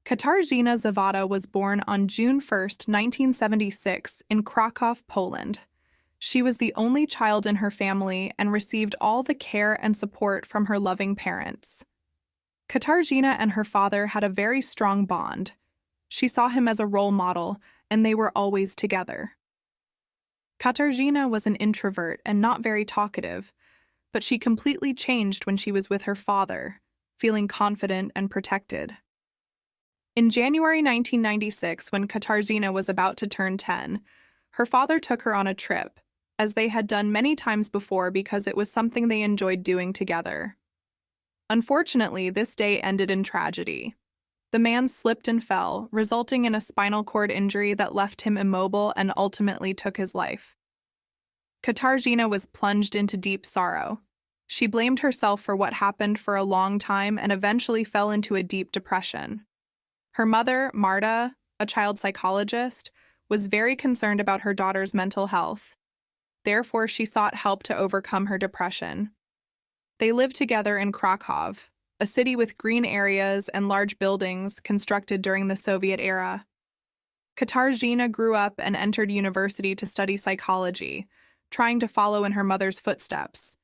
Katarzyna Zawada was born on June 1, 1976, in Kraków, Poland. She was the only child in her family and received all the care and support from her loving parents. Katarzyna and her father had a very strong bond. She saw him as a role model, and they were always together. Katarzyna was an introvert and not very talkative, but she completely changed when she was with her father, feeling confident and protected. In January 1996, when Katarzyna was about to turn 10, her father took her on a trip, as they had done many times before because it was something they enjoyed doing together. Unfortunately, this day ended in tragedy. The man slipped and fell, resulting in a spinal cord injury that left him immobile and ultimately took his life. Katarzyna was plunged into deep sorrow. She blamed herself for what happened for a long time and eventually fell into a deep depression. Her mother, Marta, a child psychologist, was very concerned about her daughter's mental health. Therefore, she sought help to overcome her depression. They lived together in Kraków, a city with green areas and large buildings constructed during the Soviet era. Katarzyna grew up and entered university to study psychology, trying to follow in her mother's footsteps.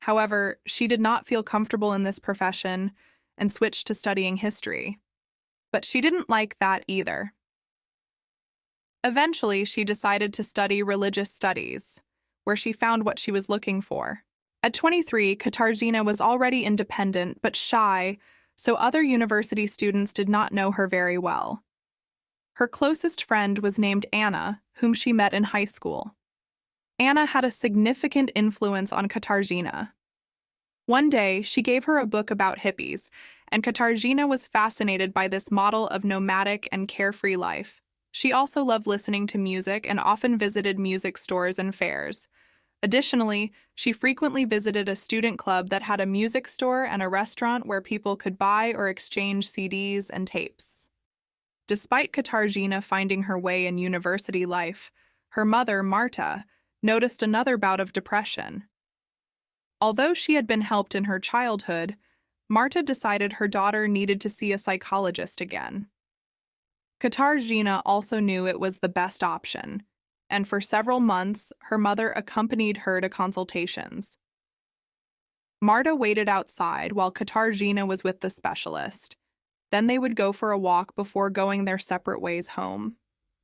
However, she did not feel comfortable in this profession and switched to studying history. But she didn't like that either. Eventually, she decided to study religious studies, where she found what she was looking for. At 23, Katarzyna was already independent but shy, so other university students did not know her very well. Her closest friend was named Anna, whom she met in high school. Anna had a significant influence on Katarzyna. One day, she gave her a book about hippies, and Katarzyna was fascinated by this model of nomadic and carefree life. She also loved listening to music and often visited music stores and fairs. Additionally, she frequently visited a student club that had a music store and a restaurant where people could buy or exchange CDs and tapes. Despite Katarzyna finding her way in university life, her mother, Marta, noticed another bout of depression. Although she had been helped in her childhood, Marta decided her daughter needed to see a psychologist again. Katarzyna also knew it was the best option, and for several months, her mother accompanied her to consultations. Marta waited outside while Katarzyna was with the specialist. Then they would go for a walk before going their separate ways home.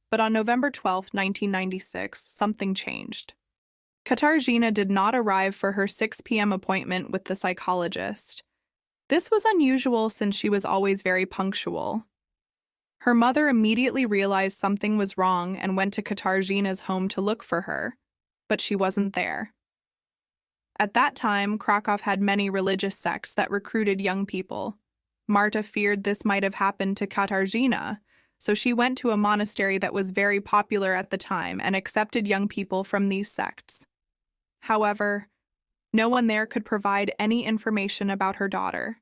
But on November 12, 1996, something changed. Katarzyna did not arrive for her 6 p.m. appointment with the psychologist. This was unusual since she was always very punctual. Her mother immediately realized something was wrong and went to Katarzyna's home to look for her, but she wasn't there. At that time, Kraków had many religious sects that recruited young people. Marta feared this might have happened to Katarzyna, so she went to a monastery that was very popular at the time and accepted young people from these sects. However, no one there could provide any information about her daughter.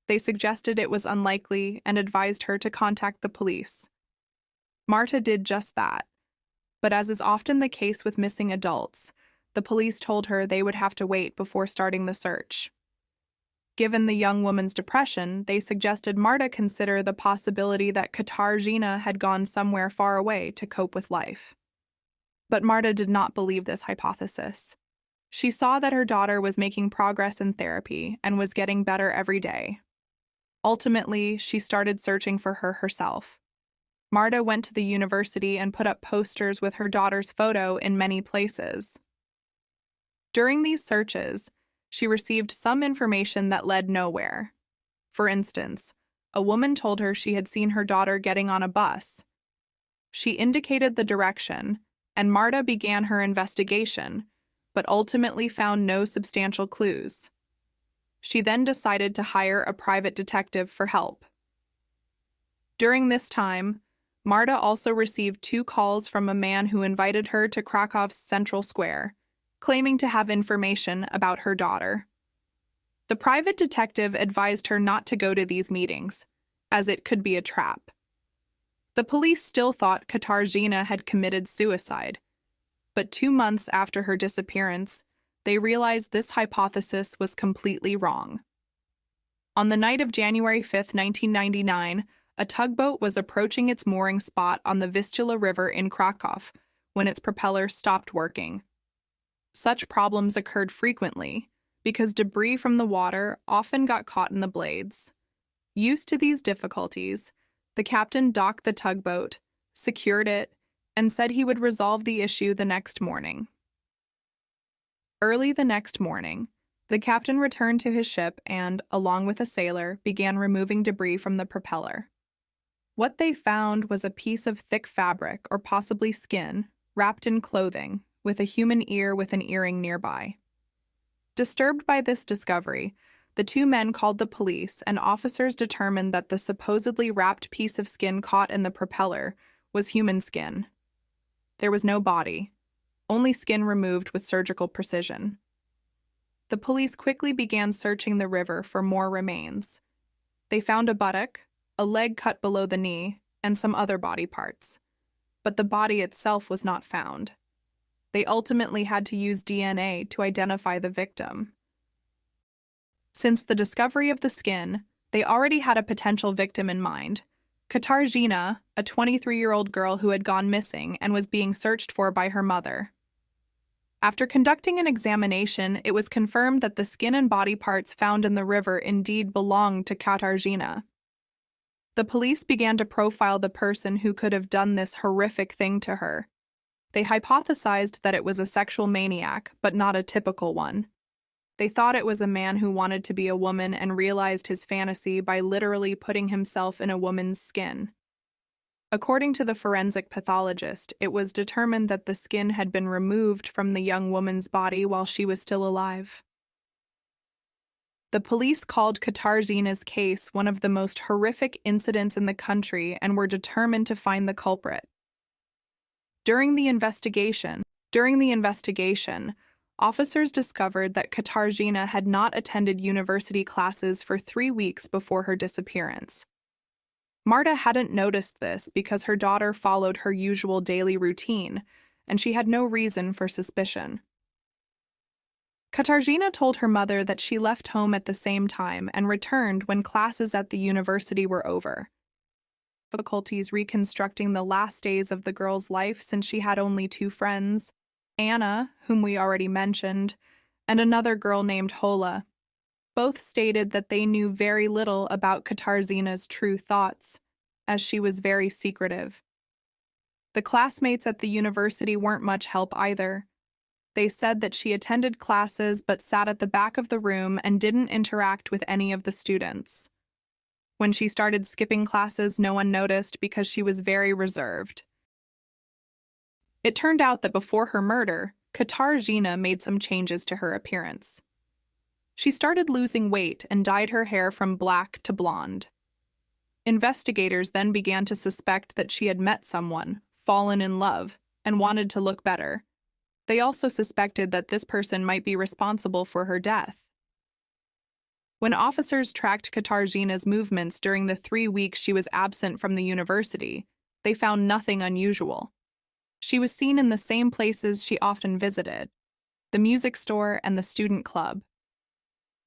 They suggested it was unlikely and advised her to contact the police. Marta did just that, but as is often the case with missing adults, the police told her they would have to wait before starting the search. Given the young woman's depression, they suggested Marta consider the possibility that Katarzyna had gone somewhere far away to cope with life. But Marta did not believe this hypothesis. She saw that her daughter was making progress in therapy and was getting better every day. Ultimately, she started searching for her herself. Marta went to the university and put up posters with her daughter's photo in many places. During these searches, she received some information that led nowhere. For instance, a woman told her she had seen her daughter getting on a bus. She indicated the direction, and Marta began her investigation, but ultimately found no substantial clues. She then decided to hire a private detective for help. During this time, Marta also received 2 calls from a man who invited her to Krakow's Central Square, claiming to have information about her daughter. The private detective advised her not to go to these meetings, as it could be a trap. The police still thought Katarzyna had committed suicide, but 2 months after her disappearance, they realized this hypothesis was completely wrong. On the night of January 5, 1999, A tugboat was approaching its mooring spot on the Vistula River in Krakow when its propeller stopped working. Such problems occurred frequently because debris from the water often got caught in the blades. Used to these difficulties, the captain docked the tugboat, secured it, and said he would resolve the issue the next morning. Early the next morning, the captain returned to his ship and, along with a sailor, began removing debris from the propeller. What they found was a piece of thick fabric, or possibly skin, wrapped in clothing, with a human ear with an earring nearby. Disturbed by this discovery, the two men called the police, and officers determined that the supposedly wrapped piece of skin caught in the propeller was human skin. There was no body, only skin removed with surgical precision. The police quickly began searching the river for more remains. They found a buttock, a leg cut below the knee, and some other body parts. But the body itself was not found. They ultimately had to use DNA to identify the victim. Since the discovery of the skin, they already had a potential victim in mind. Katarzyna, a 23-year-old girl who had gone missing and was being searched for by her mother. After conducting an examination, it was confirmed that the skin and body parts found in the river indeed belonged to Katarzyna. The police began to profile the person who could have done this horrific thing to her. They hypothesized that it was a sexual maniac, but not a typical one. They thought it was a man who wanted to be a woman and realized his fantasy by literally putting himself in a woman's skin. According to the forensic pathologist, it was determined that the skin had been removed from the young woman's body while she was still alive. The police called Katarzyna's case one of the most horrific incidents in the country and were determined to find the culprit. During the investigation, officers discovered that Katarzyna had not attended university classes for 3 weeks before her disappearance. Marta hadn't noticed this because her daughter followed her usual daily routine, and she had no reason for suspicion. Katarzyna told her mother that she left home at the same time and returned when classes at the university were over. Difficulties reconstructing the last days of the girl's life since she had only 2 friends, Anna, whom we already mentioned, and another girl named Hola. Both stated that they knew very little about Katarzyna's true thoughts, as she was very secretive. The classmates at the university weren't much help either. They said that she attended classes but sat at the back of the room and didn't interact with any of the students. When she started skipping classes, no one noticed because she was very reserved. It turned out that before her murder, Katarzyna made some changes to her appearance. She started losing weight and dyed her hair from black to blonde. Investigators then began to suspect that she had met someone, fallen in love, and wanted to look better. They also suspected that this person might be responsible for her death. When officers tracked Katarzyna's movements during the 3 weeks she was absent from the university, they found nothing unusual. She was seen in the same places she often visited, the music store and the student club.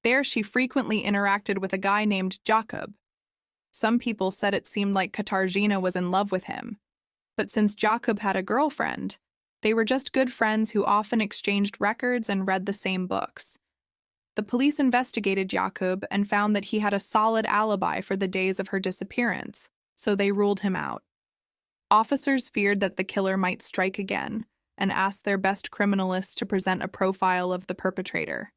There she frequently interacted with a guy named Jakub. Some people said it seemed like Katarzyna was in love with him, but since Jakub had a girlfriend, they were just good friends who often exchanged records and read the same books. The police investigated Jakub and found that he had a solid alibi for the days of her disappearance, so they ruled him out. Officers feared that the killer might strike again and asked their best criminalists to present a profile of the perpetrator.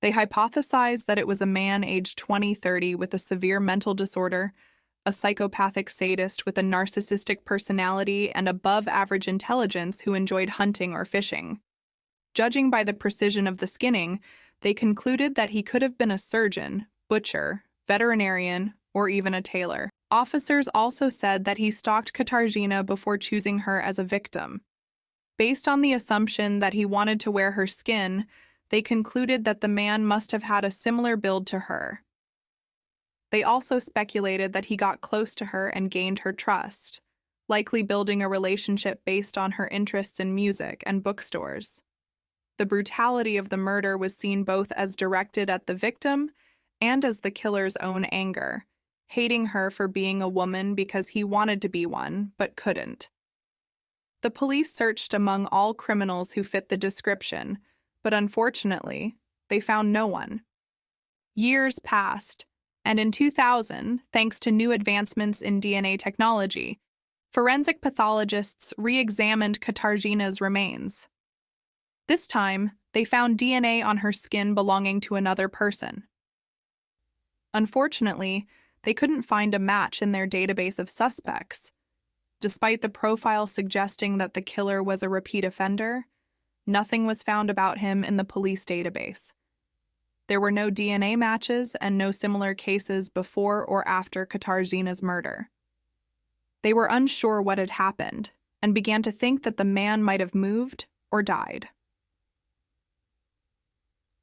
They hypothesized that it was a man aged 20-30 with a severe mental disorder, a psychopathic sadist with a narcissistic personality and above-average intelligence who enjoyed hunting or fishing. Judging by the precision of the skinning, they concluded that he could have been a surgeon, butcher, veterinarian, or even a tailor. Officers also said that he stalked Katarzyna before choosing her as a victim. Based on the assumption that he wanted to wear her skin, they concluded that the man must have had a similar build to her. They also speculated that he got close to her and gained her trust, likely building a relationship based on her interests in music and bookstores. The brutality of the murder was seen both as directed at the victim and as the killer's own anger, hating her for being a woman because he wanted to be one, but couldn't. The police searched among all criminals who fit the description, but unfortunately, they found no one. Years passed, and in 2000, thanks to new advancements in DNA technology, forensic pathologists re-examined Katarzyna's remains. This time, they found DNA on her skin belonging to another person. Unfortunately, they couldn't find a match in their database of suspects. Despite the profile suggesting that the killer was a repeat offender, nothing was found about him in the police database. There were no DNA matches and no similar cases before or after Katarzyna's murder. They were unsure what had happened and began to think that the man might have moved or died.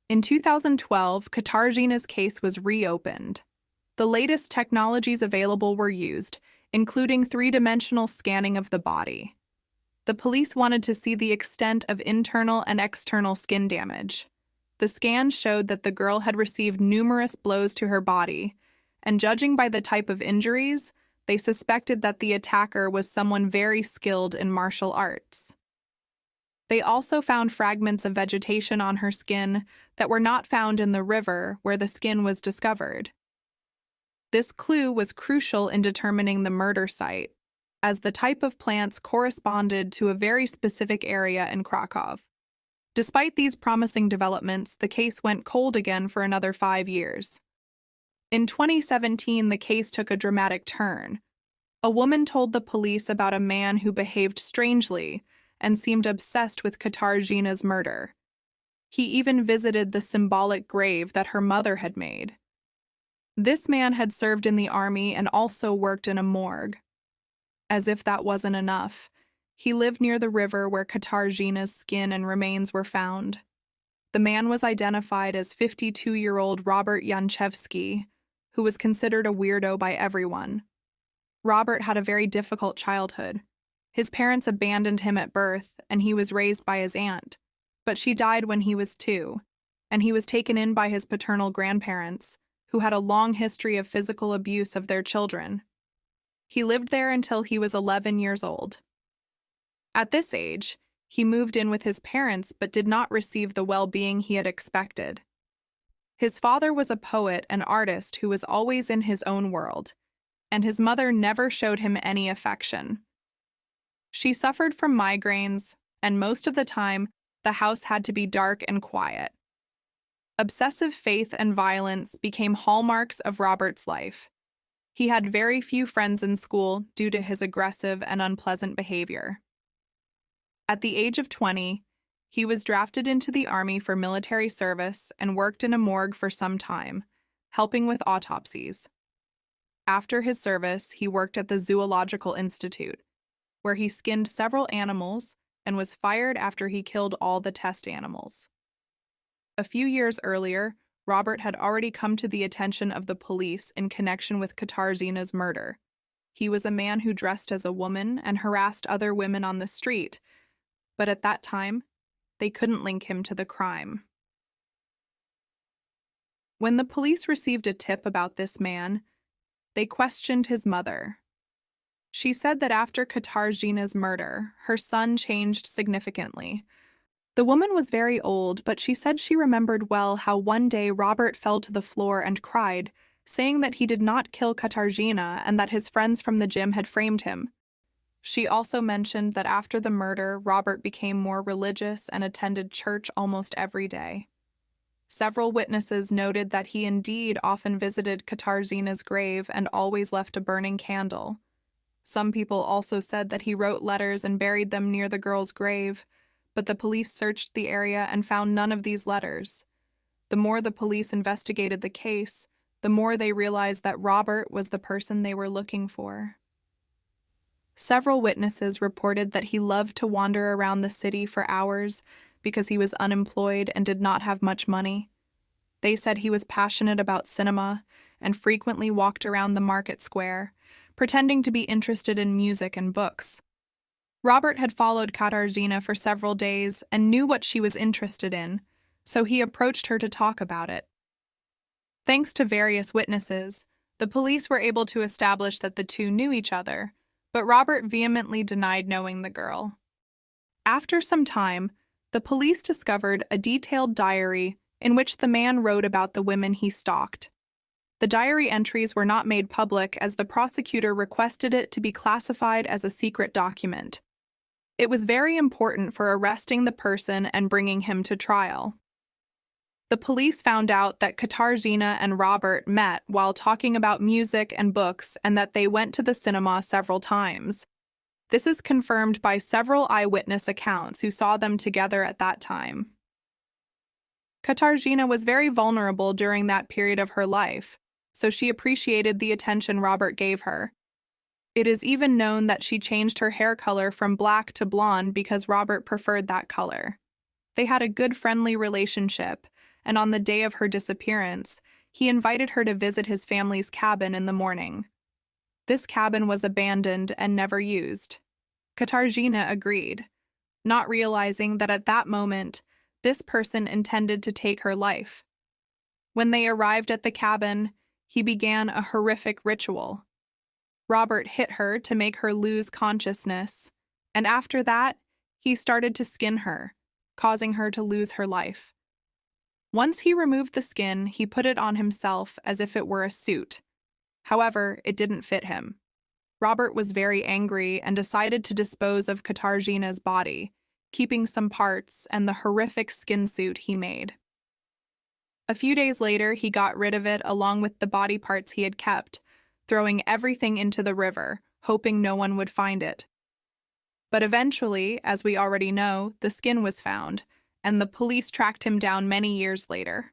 In 2012, Katarzyna's case was reopened. The latest technologies available were used, including three-dimensional scanning of the body. The police wanted to see the extent of internal and external skin damage. The scan showed that the girl had received numerous blows to her body, and judging by the type of injuries, they suspected that the attacker was someone very skilled in martial arts. They also found fragments of vegetation on her skin that were not found in the river where the skin was discovered. This clue was crucial in determining the murder site, as the type of plants corresponded to a very specific area in Krakow. Despite these promising developments, the case went cold again for another 5 years. In 2017, the case took a dramatic turn. A woman told the police about a man who behaved strangely and seemed obsessed with Katarzyna's murder. He even visited the symbolic grave that her mother had made. This man had served in the army and also worked in a morgue. As if that wasn't enough, he lived near the river where Katarzyna's skin and remains were found. The man was identified as 52-year-old Robert Janczewski, who was considered a weirdo by everyone. Robert had a very difficult childhood. His parents abandoned him at birth, and he was raised by his aunt. But she died when he was 2, and he was taken in by his paternal grandparents, who had a long history of physical abuse of their children. He lived there until he was 11 years old. At this age, he moved in with his parents but did not receive the well-being he had expected. His father was a poet and artist who was always in his own world, and his mother never showed him any affection. She suffered from migraines, and most of the time, the house had to be dark and quiet. Obsessive faith and violence became hallmarks of Robert's life. He had very few friends in school due to his aggressive and unpleasant behavior. At the age of 20, he was drafted into the army for military service and worked in a morgue for some time, helping with autopsies. After his service, he worked at the Zoological Institute, where he skinned several animals and was fired after he killed all the test animals. A few years earlier, Robert had already come to the attention of the police in connection with Katarzyna's murder. He was a man who dressed as a woman and harassed other women on the street, but at that time, they couldn't link him to the crime. When the police received a tip about this man, they questioned his mother. She said that after Katarzyna's murder, her son changed significantly. The woman was very old, but she said she remembered well how one day Robert fell to the floor and cried, saying that he did not kill Katarzyna and that his friends from the gym had framed him. She also mentioned that after the murder, Robert became more religious and attended church almost every day. Several witnesses noted that he indeed often visited Katarzyna's grave and always left a burning candle. Some people also said that he wrote letters and buried them near the girl's grave, but the police searched the area and found none of these letters. The more the police investigated the case, the more they realized that Robert was the person they were looking for. Several witnesses reported that he loved to wander around the city for hours because he was unemployed and did not have much money. They said he was passionate about cinema and frequently walked around the market square, pretending to be interested in music and books. Robert had followed Katarzyna for several days and knew what she was interested in, so he approached her to talk about it. Thanks to various witnesses, The police were able to establish that the two knew each other, but Robert vehemently denied knowing the girl. After some time, the police discovered a detailed diary in which the man wrote about the women he stalked. The diary entries were not made public as the prosecutor requested it to be classified as a secret document. It was very important for arresting the person and bringing him to trial. The police found out that Katarzyna and Robert met while talking about music and books and that they went to the cinema several times. This is confirmed by several eyewitness accounts who saw them together at that time. Katarzyna was very vulnerable during that period of her life, so she appreciated the attention Robert gave her. It is even known that she changed her hair color from black to blonde because Robert preferred that color. They had a good friendly relationship, and on the day of her disappearance, he invited her to visit his family's cabin in the morning. This cabin was abandoned and never used. Katarzyna agreed, not realizing that at that moment, this person intended to take her life. When they arrived at the cabin, he began a horrific ritual. Robert hit her to make her lose consciousness, and after that, he started to skin her, causing her to lose her life. Once he removed the skin, he put it on himself as if it were a suit. However, it didn't fit him. Robert was very angry and decided to dispose of Katarzyna's body, keeping some parts and the horrific skin suit he made. A few days later, he got rid of it along with the body parts he had kept, throwing everything into the river, hoping no one would find it. But eventually, as we already know, the skin was found, and the police tracked him down many years later.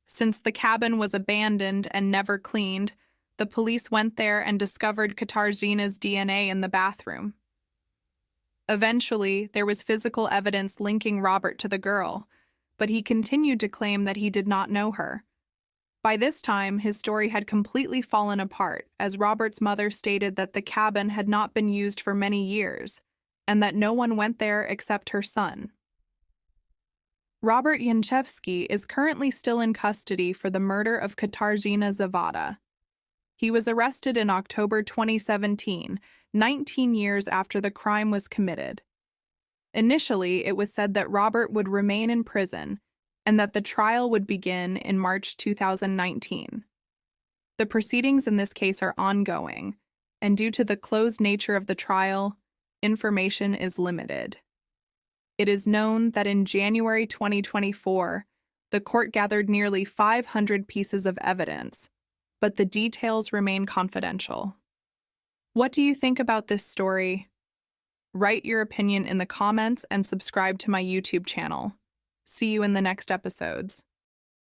Since the cabin was abandoned and never cleaned, the police went there and discovered Katarzyna's DNA in the bathroom. Eventually, there was physical evidence linking Robert to the girl, but he continued to claim that he did not know her. By this time, his story had completely fallen apart, as Robert's mother stated that the cabin had not been used for many years, and that no one went there except her son. Robert Janczewski is currently still in custody for the murder of Katarzyna Zawada. He was arrested in October 2017, 19 years after the crime was committed. Initially, it was said that Robert would remain in prison and that the trial would begin in March 2019. The proceedings in this case are ongoing, and due to the closed nature of the trial, information is limited. It is known that in January 2024, the court gathered nearly 500 pieces of evidence, but the details remain confidential. What do you think about this story? Write your opinion in the comments and subscribe to my YouTube channel. See you in the next episodes.